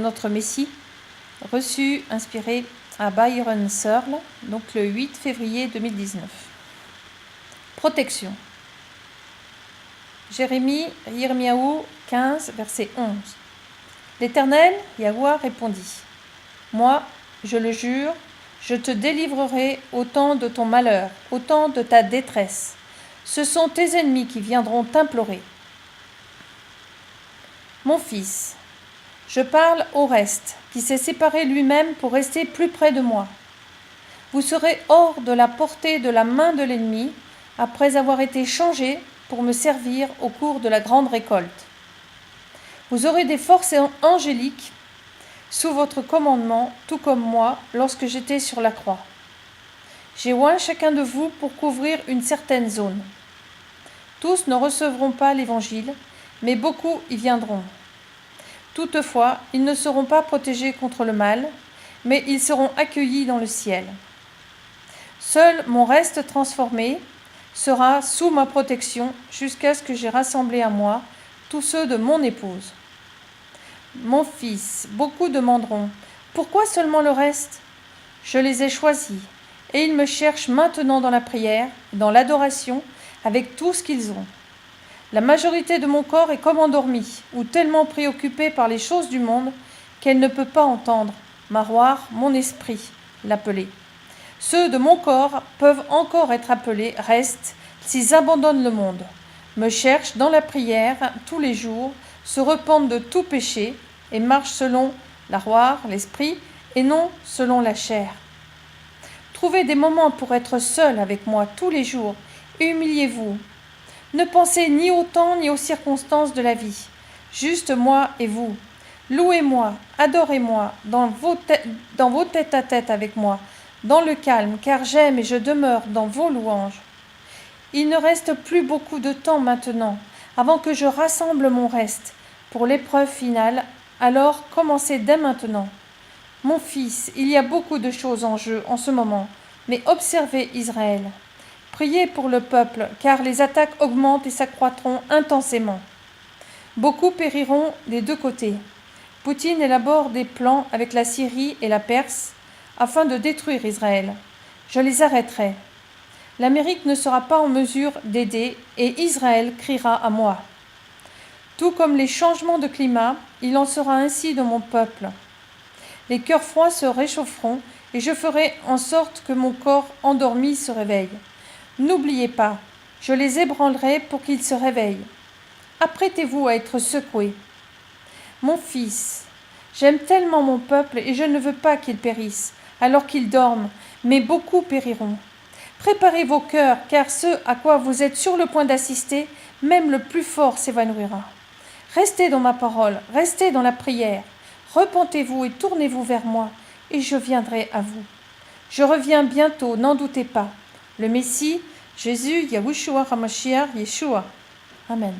Notre Messie, reçu, inspiré à Byron Searle, donc le 8 février 2019. Protection. Yirmiyahu 15, verset 11. L'Éternel, Yahouah, répondit : Moi, je le jure, je te délivrerai au temps de ton malheur, au temps de ta détresse. Ce sont tes ennemis qui viendront t'implorer. Mon fils, je parle au reste, qui s'est séparé lui-même pour rester plus près de moi. Vous serez hors de la portée de la main de l'ennemi, après avoir été changé pour me servir au cours de la grande récolte. Vous aurez des forces angéliques sous votre commandement, tout comme moi, lorsque j'étais sur la croix. J'ai oint chacun de vous pour couvrir une certaine zone. Tous ne recevront pas l'Évangile, mais beaucoup y viendront. Toutefois, ils ne seront pas protégés contre le mal, mais ils seront accueillis dans le ciel. Seul mon reste transformé sera sous ma protection jusqu'à ce que j'aie rassemblé à moi tous ceux de mon épouse. Mon fils, beaucoup demanderont : pourquoi seulement le reste ? Je les ai choisis, et ils me cherchent maintenant dans la prière, dans l'adoration, avec tout ce qu'ils ont. La majorité de mon corps est comme endormie, ou tellement préoccupée par les choses du monde qu'elle ne peut pas entendre Maroir, mon esprit, l'appeler. Ceux de mon corps peuvent encore être appelés restes s'ils abandonnent le monde, me cherchent dans la prière tous les jours, se repentent de tout péché et marchent selon la Roire, l'esprit, et non selon la chair. Trouvez des moments pour être seul avec moi tous les jours et humiliez-vous. Ne pensez ni au temps ni aux circonstances de la vie, juste moi et vous. Louez-moi, adorez-moi dans vos tête-à-tête avec moi, dans le calme, car j'aime et je demeure dans vos louanges. Il ne reste plus beaucoup de temps maintenant, avant que je rassemble mon reste pour l'épreuve finale, alors commencez dès maintenant. Mon fils, il y a beaucoup de choses en jeu en ce moment, mais observez Israël. Priez pour le peuple, car les attaques augmentent et s'accroîtront intensément. Beaucoup périront des deux côtés. Poutine élabore des plans avec la Syrie et la Perse afin de détruire Israël. Je les arrêterai. L'Amérique ne sera pas en mesure d'aider et Israël criera à moi. Tout comme les changements de climat, il en sera ainsi de mon peuple. Les cœurs froids se réchaufferont et je ferai en sorte que mon corps endormi se réveille. N'oubliez pas, je les ébranlerai pour qu'ils se réveillent. Apprêtez-vous à être secoués. Mon fils, j'aime tellement mon peuple et je ne veux pas qu'il périsse, alors qu'ils dorment, mais beaucoup périront. Préparez vos cœurs, car ce à quoi vous êtes sur le point d'assister, même le plus fort s'évanouira. Restez dans ma parole, restez dans la prière. Repentez-vous et tournez-vous vers moi, et je viendrai à vous. Je reviens bientôt, n'en doutez pas. Le Messie, Jésus, Yahushua HaMashiach, Yeshua. Amen.